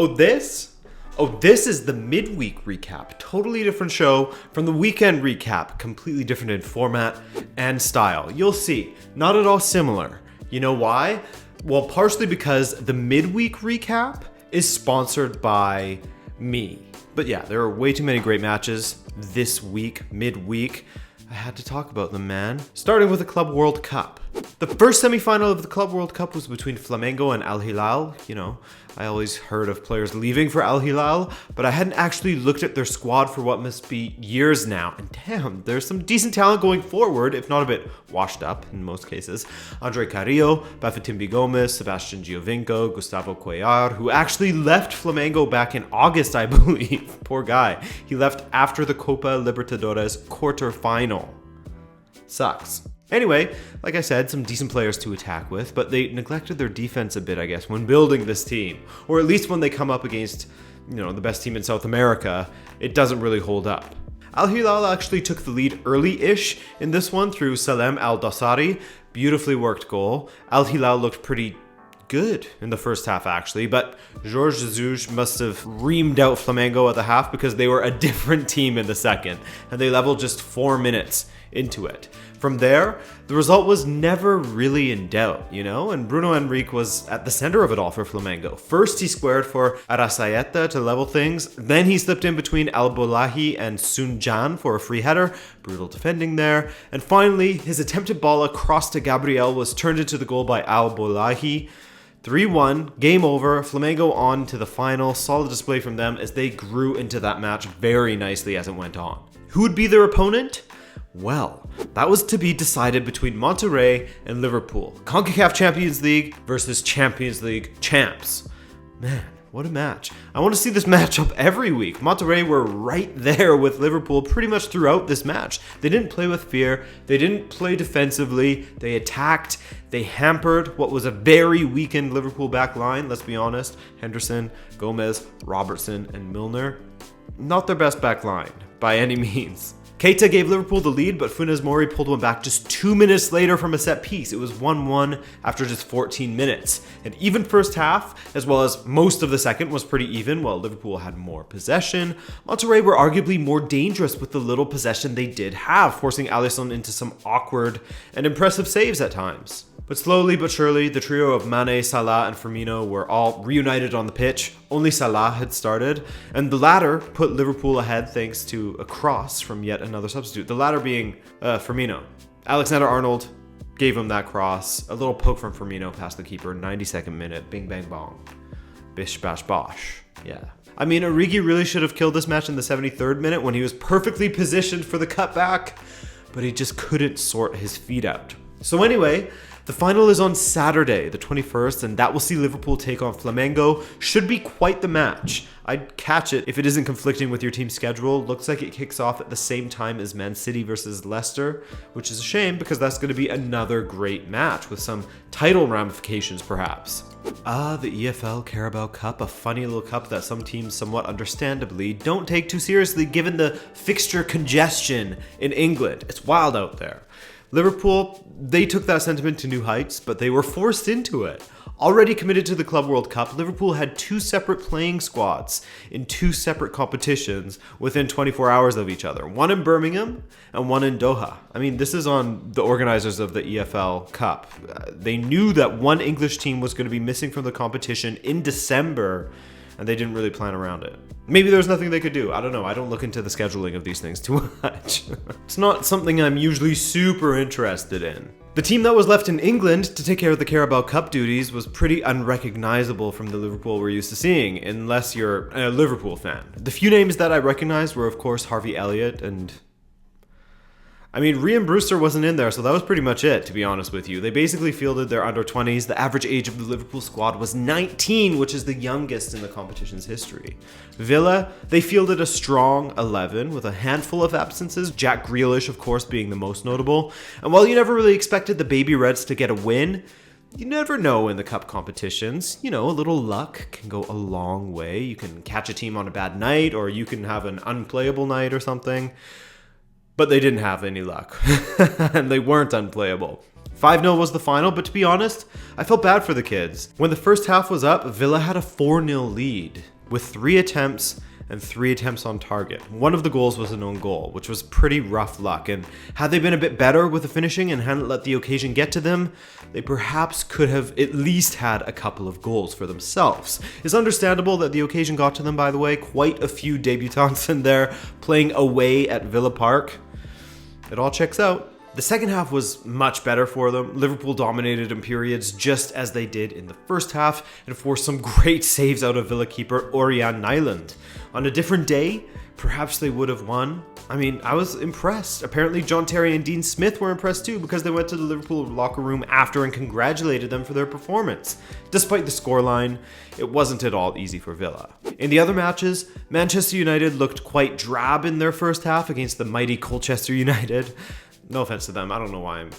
This is the midweek recap. Totally different show from the weekend recap. Completely different in format and style. You'll see, not at all similar. You know why? Well, partially because the midweek recap is sponsored by me. But yeah, there are way too many great matches this week, midweek. I had to talk about them, man. Starting with the Club World Cup. The first semi-final of the Club World Cup was between Flamengo and Al Hilal. You know, I always heard of players leaving for Al Hilal, but I hadn't actually looked at their squad for what must be years now. And damn, there's some decent talent going forward, if not a bit washed up in most cases. Andre Carrillo, Bafetimbi Gomez, Sebastian Giovinco, Gustavo Cuellar, who actually left Flamengo back in August, I believe. Poor guy. He left after the Copa Libertadores quarterfinal. Sucks. Anyway, like I said, some decent players to attack with, but they neglected their defense a bit, I guess, when building this team. Or at least when they come up against, the best team in South America, it doesn't really hold up. Al Hilal actually took the lead early-ish in this one through Salem Al-Dossari. Beautifully worked goal. Al Hilal looked pretty good in the first half, actually, but Jorge Jesus must have reamed out Flamengo at the half because they were a different team in the second, and they leveled just 4 minutes into it. From there, the result was never really in doubt, and Bruno Henrique was at the center of it all for Flamengo. First, he squared for Arrascaeta to level things, then he slipped in between Al Bolahi and Sunjan for a free header, brutal defending there, and finally, his attempted ball across to Gabriel was turned into the goal by Al Bolahi. 3-1, game over, Flamengo on to the final, solid display from them as they grew into that match very nicely as it went on. Who would be their opponent? Well, that was to be decided between Monterrey and Liverpool. CONCACAF Champions League versus Champions League champs. Man, what a match. I want to see this matchup every week. Monterrey were right there with Liverpool pretty much throughout this match. They didn't play with fear. They didn't play defensively. They attacked. They hampered what was a very weakened Liverpool back line, let's be honest. Henderson, Gomez, Robertson, and Milner. Not their best back line, by any means. Keita gave Liverpool the lead, but Funes Mori pulled one back just 2 minutes later from a set piece. It was 1-1 after just 14 minutes. And even first half, as well as most of the second, was pretty even, while Liverpool had more possession. Monterrey were arguably more dangerous with the little possession they did have, forcing Alisson into some awkward and impressive saves at times. But slowly but surely, the trio of Mane, Salah, and Firmino were all reunited on the pitch. Only Salah had started, and the latter put Liverpool ahead thanks to a cross from yet another substitute. The latter being Firmino. Alexander-Arnold gave him that cross. A little poke from Firmino past the keeper, 92nd minute, bing bang bong. Bish bash bosh. Yeah. I mean, Origi really should have killed this match in the 73rd minute when he was perfectly positioned for the cutback, but he just couldn't sort his feet out. So anyway, the final is on Saturday, the 21st, and that will see Liverpool take on Flamengo. Should be quite the match. I'd catch it if it isn't conflicting with your team's schedule. Looks like it kicks off at the same time as Man City versus Leicester, which is a shame because that's going to be another great match with some title ramifications perhaps. The EFL Carabao Cup, a funny little cup that some teams somewhat understandably don't take too seriously given the fixture congestion in England. It's wild out there. Liverpool, they took that sentiment to new heights, but they were forced into it. Already committed to the Club World Cup, Liverpool had 2 separate playing squads in 2 separate competitions within 24 hours of each other. One in Birmingham and one in Doha. I mean, this is on the organizers of the EFL Cup. They knew that one English team was going to be missing from the competition in December, and they didn't really plan around it. Maybe there's nothing they could do. I don't know. I don't look into the scheduling of these things too much. It's not something I'm usually super interested in. The team that was left in England to take care of the Carabao Cup duties was pretty unrecognizable from the Liverpool we're used to seeing, unless you're a Liverpool fan. The few names that I recognized were, of course, Harvey Elliott and... Rhian Brewster wasn't in there, so that was pretty much it, to be honest with you. They basically fielded their under-20s. The average age of the Liverpool squad was 19, which is the youngest in the competition's history. Villa, they fielded a strong 11 with a handful of absences, Jack Grealish, of course, being the most notable. And while you never really expected the Baby Reds to get a win, you never know in the cup competitions. A little luck can go a long way. You can catch a team on a bad night, or you can have an unplayable night or something. But they didn't have any luck, and they weren't unplayable. 5-0 was the final, but to be honest, I felt bad for the kids. When the first half was up, Villa had a 4-0 lead with 3 attempts and 3 attempts on target. One of the goals was an own goal, which was pretty rough luck, and had they been a bit better with the finishing and hadn't let the occasion get to them, they perhaps could have at least had a couple of goals for themselves. It's understandable that the occasion got to them, by the way. Quite a few debutants in there playing away at Villa Park. It all checks out. The second half was much better for them. Liverpool dominated in periods just as they did in the first half and forced some great saves out of Villa keeper Ørjan Nyland. On a different day, perhaps they would have won. I mean, I was impressed. Apparently John Terry and Dean Smith were impressed too, because they went to the Liverpool locker room after and congratulated them for their performance. Despite the scoreline, it wasn't at all easy for Villa. In the other matches, Manchester United looked quite drab in their first half against the mighty Colchester United. No offense to them, I don't know why I'm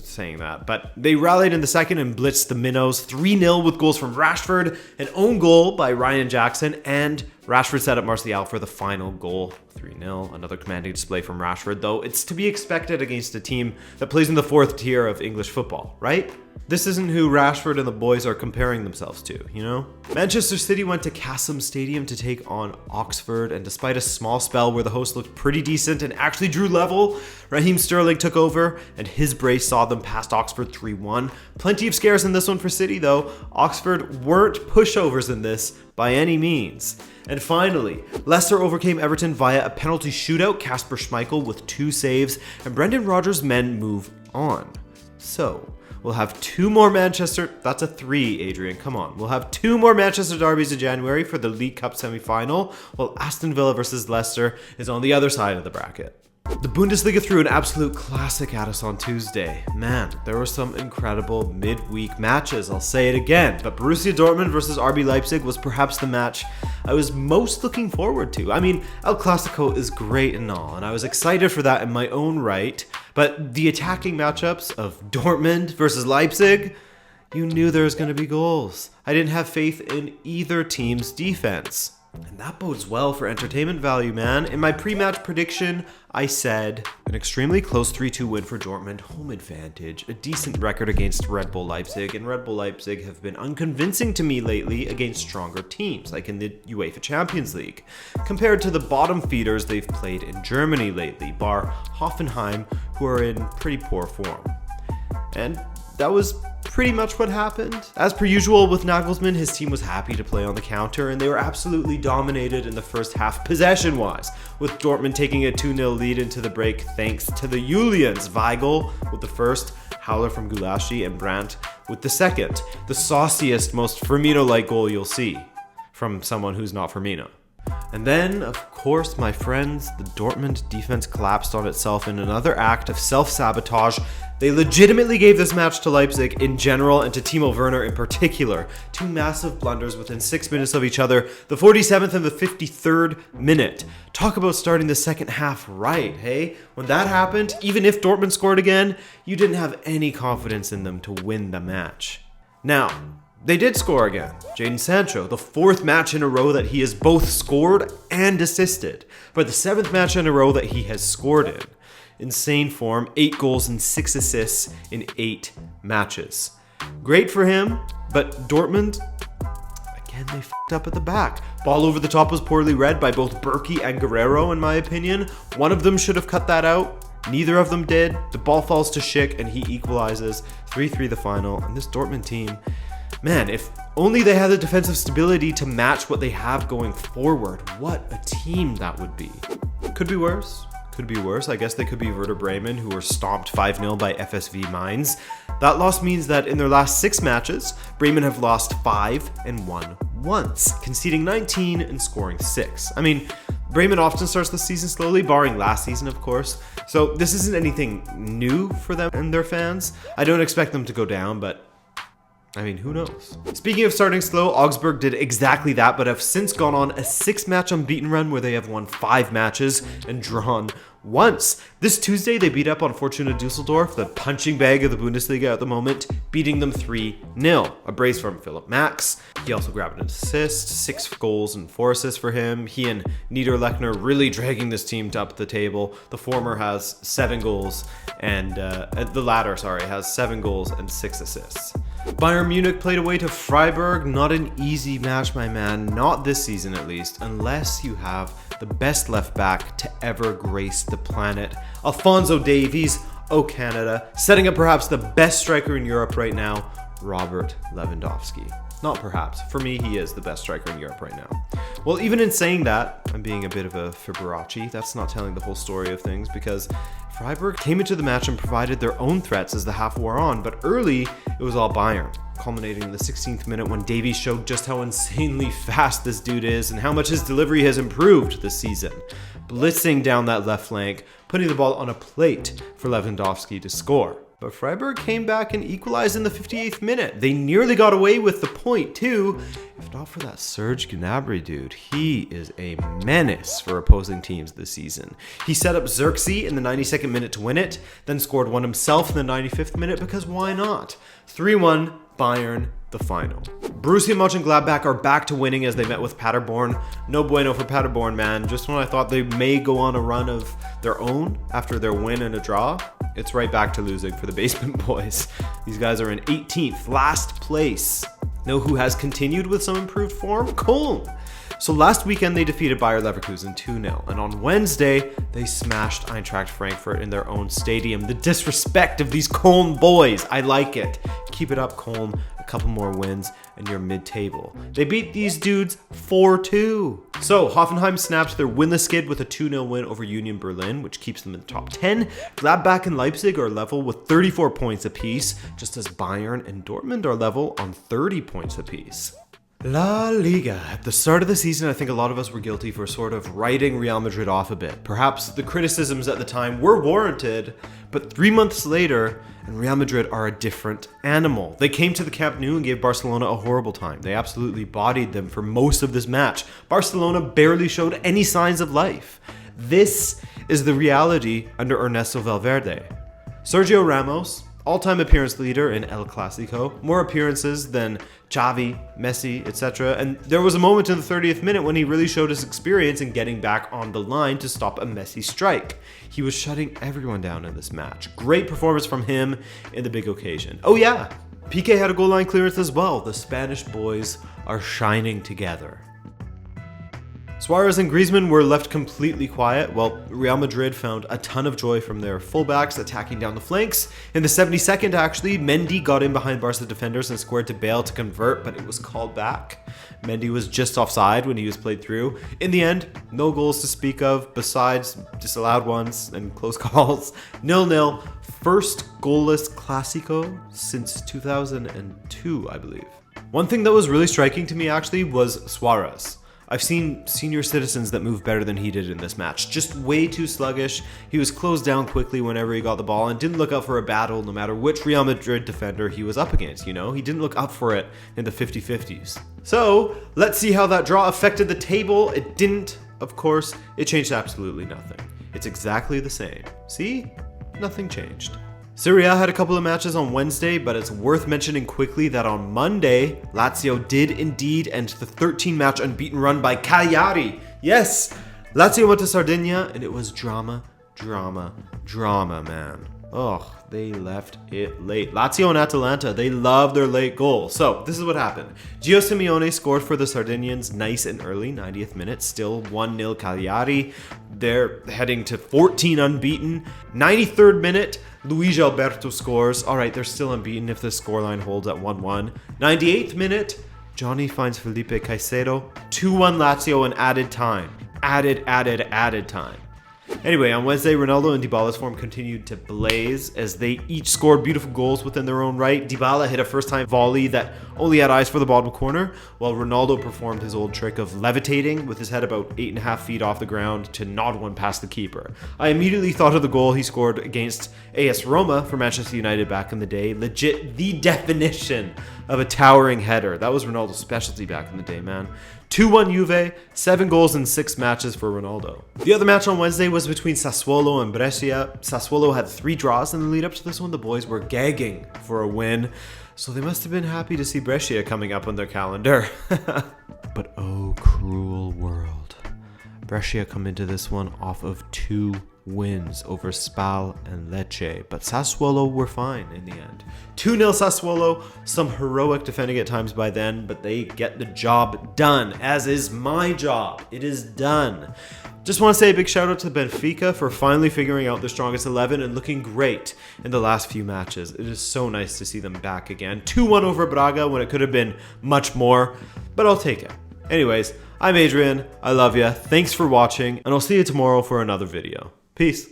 saying that, but they rallied in the second and blitzed the Minnows 3-0 with goals from Rashford, an own goal by Ryan Jackson, and Rashford set up Martial for the final goal, 3-0. Another commanding display from Rashford, though it's to be expected against a team that plays in the 4th tier of English football, right? This isn't who Rashford and the boys are comparing themselves to, you know? Manchester City went to Kassam Stadium to take on Oxford, and despite a small spell where the hosts looked pretty decent and actually drew level, Raheem Sterling took over, and his brace saw them past Oxford 3-1. Plenty of scares in this one for City, though. Oxford weren't pushovers in this by any means. And finally, Leicester overcame Everton via a penalty shootout, Kasper Schmeichel with 2 saves, and Brendan Rodgers' men move on. So, we'll have 2 more Manchester... That's a 3, Adrian. Come on. We'll have 2 more Manchester derbies in January for the League Cup semi-final, while Aston Villa versus Leicester is on the other side of the bracket. The Bundesliga threw an absolute classic at us on Tuesday. Man, there were some incredible midweek matches, I'll say it again. But Borussia Dortmund versus RB Leipzig was perhaps the match I was most looking forward to. I mean, El Clásico is great and all, and I was excited for that in my own right. But the attacking matchups of Dortmund versus Leipzig, you knew there was going to be goals. I didn't have faith in either team's defense. And that bodes well for entertainment value, man. In my pre-match prediction, I said an extremely close 3-2 win for Dortmund, home advantage, a decent record against Red Bull Leipzig, and Red Bull Leipzig have been unconvincing to me lately against stronger teams, like in the UEFA Champions League, compared to the bottom feeders they've played in Germany lately, bar Hoffenheim, who are in pretty poor form. And that was pretty much what happened. As per usual with Nagelsmann, his team was happy to play on the counter, and they were absolutely dominated in the first half possession-wise, with Dortmund taking a 2-0 lead into the break thanks to the Julians, Weigl with the first, Howler from Gulashi, and Brandt with the second. The sauciest, most Firmino-like goal you'll see from someone who's not Firmino. And then, of course, my friends, the Dortmund defense collapsed on itself in another act of self-sabotage. They legitimately gave this match to Leipzig in general and to Timo Werner in particular. 2 massive blunders within 6 minutes of each other, the 47th and the 53rd minute. Talk about starting the second half right, hey? When that happened, even if Dortmund scored again, you didn't have any confidence in them to win the match. Now, they did score again. Jadon Sancho, the 4th match in a row that he has both scored and assisted, but the 7th match in a row that he has scored in. Insane form, 8 goals and 6 assists in 8 matches. Great for him, but Dortmund, again, they f***ed up at the back. Ball over the top was poorly read by both Berkey and Guerrero, in my opinion. One of them should have cut that out. Neither of them did. The ball falls to Schick and he equalizes. 3-3 the final, and this Dortmund team, man, if only they had the defensive stability to match what they have going forward, what a team that would be. Could be worse. Could be worse. I guess they could be Werder Bremen, who were stomped 5-0 by FSV Mainz. That loss means that in their last 6 matches, Bremen have lost 5 and won once, conceding 19 and scoring 6. I mean, Bremen often starts the season slowly, barring last season, of course. So this isn't anything new for them and their fans. I don't expect them to go down, but I mean, who knows? Speaking of starting slow, Augsburg did exactly that, but have since gone on a 6-match unbeaten run where they have won 5 matches and drawn once. This Tuesday, they beat up on Fortuna Dusseldorf, the punching bag of the Bundesliga at the moment, beating them 3-0. A brace from Philipp Max. He also grabbed an assist, 6 goals and 4 assists for him. He and Niederlechner really dragging this team up the table. The former has 7 goals and the latter, has 7 goals and 6 assists. Bayern Munich played away to Freiburg. Not an easy match, my man. Not this season, at least, unless you have the best left back to ever grace the planet, Alphonso Davies, oh Canada, setting up perhaps the best striker in Europe right now, Robert Lewandowski. Not perhaps. For me, he is the best striker in Europe right now. Well, even in saying that, I'm being a bit of a Fibonacci. That's not telling the whole story of things, because Freiburg came into the match and provided their own threats as the half wore on, but early, it was all Bayern, culminating in the 16th minute when Davies showed just how insanely fast this dude is and how much his delivery has improved this season. Blitzing down that left flank, putting the ball on a plate for Lewandowski to score. But Freiburg came back and equalized in the 58th minute. They nearly got away with the point too, if not for that Serge Gnabry dude. He is a menace for opposing teams this season. He set up Xerxes in the 92nd minute to win it, then scored one himself in the 95th minute because why not? 3-1, Bayern, the final. Borussia Mönchengladbach are back to winning as they met with Paderborn. No bueno for Paderborn, man. Just when I thought they may go on a run of their own after their win and a draw, it's right back to losing for the basement boys. These guys are in 18th, last place. Know who has continued with some improved form? Köln. So last weekend they defeated Bayer Leverkusen 2-0, and on Wednesday they smashed Eintracht Frankfurt in their own stadium. The disrespect of these Köln boys, I like it. Keep it up, Köln. A couple more wins and you're mid-table. They beat these dudes 4-2. So Hoffenheim snapped their winless skid with a 2-0 win over Union Berlin, which keeps them in the top 10. Gladbach and Leipzig are level with 34 points apiece, just as Bayern and Dortmund are level on 30 points apiece. La Liga. At the start of the season, I think a lot of us were guilty for sort of writing Real Madrid off a bit. Perhaps the criticisms at the time were warranted, but 3 months later, and Real Madrid are a different animal. They came to the Camp Nou and gave Barcelona a horrible time. They absolutely bodied them for most of this match. Barcelona barely showed any signs of life. This is the reality under Ernesto Valverde. Sergio Ramos, all-time appearance leader in El Clásico, more appearances than Xavi, Messi, etc. And there was a moment in the 30th minute when he really showed his experience in getting back on the line to stop a Messi strike. He was shutting everyone down in this match. Great performance from him in the big occasion. Oh yeah, Piqué had a goal line clearance as well. The Spanish boys are shining together. Suarez and Griezmann were left completely quiet, while Real Madrid found a ton of joy from their fullbacks attacking down the flanks. In the 72nd, actually, Mendy got in behind Barca defenders and squared to Bale to convert, but it was called back. Mendy was just offside when he was played through. In the end, no goals to speak of, besides disallowed ones and close calls. 0-0, first goalless Clásico since 2002, I believe. One thing that was really striking to me, actually, was Suarez. I've seen senior citizens that move better than he did in this match. Just way too sluggish. He was closed down quickly whenever he got the ball and didn't look out for a battle no matter which Real Madrid defender he was up against, you know? He didn't look up for it in the 50-50s. So, let's see how that draw affected the table. It didn't, of course. It changed absolutely nothing. It's exactly the same. See? Nothing changed. Serie A had a couple of matches on Wednesday, but it's worth mentioning quickly that on Monday, Lazio did indeed end the 13-match unbeaten run by Cagliari. Yes, Lazio went to Sardinia, and it was drama, man. Oh, they left it late. Lazio and Atalanta, they love their late goal. So, this is what happened. Gio Simeone scored for the Sardinians nice and early, 90th minute, still 1-0 Cagliari. They're heading to 14 unbeaten. 93rd minute, Luigi Alberto scores. All right, they're still unbeaten if the scoreline holds at 1-1. 98th minute, Johnny finds Felipe Caicedo. 2-1 Lazio in added time. Added time. Anyway, on Wednesday, Ronaldo and Dybala's form continued to blaze as they each scored beautiful goals within their own right. Dybala hit a first-time volley that only had eyes for the bottom corner, while Ronaldo performed his old trick of levitating with his head about 8.5 feet off the ground to nod one past the keeper. I immediately thought of the goal he scored against AS Roma for Manchester United back in the day. Legit the definition of a towering header. That was Ronaldo's specialty back in the day, man. 2-1 Juve, 7 goals in 6 matches for Ronaldo. The other match on Wednesday was between Sassuolo and Brescia. Sassuolo had 3 draws in the lead up to this one. The boys were gagging for a win, so they must have been happy to see Brescia coming up on their calendar. But oh, cruel world. Brescia come into this one off of 2 wins over Spal and Lecce, but Sassuolo were fine in the end. 2-0 Sassuolo, some heroic defending at times by then, but they get the job done, as is my job. It is done. Just want to say a big shout out to Benfica for finally figuring out their strongest 11 and looking great in the last few matches. It is so nice to see them back again. 2-1 over Braga when it could have been much more, but I'll take it. Anyways, I'm Adrian, I love ya, thanks for watching, and I'll see you tomorrow for another video. Peace.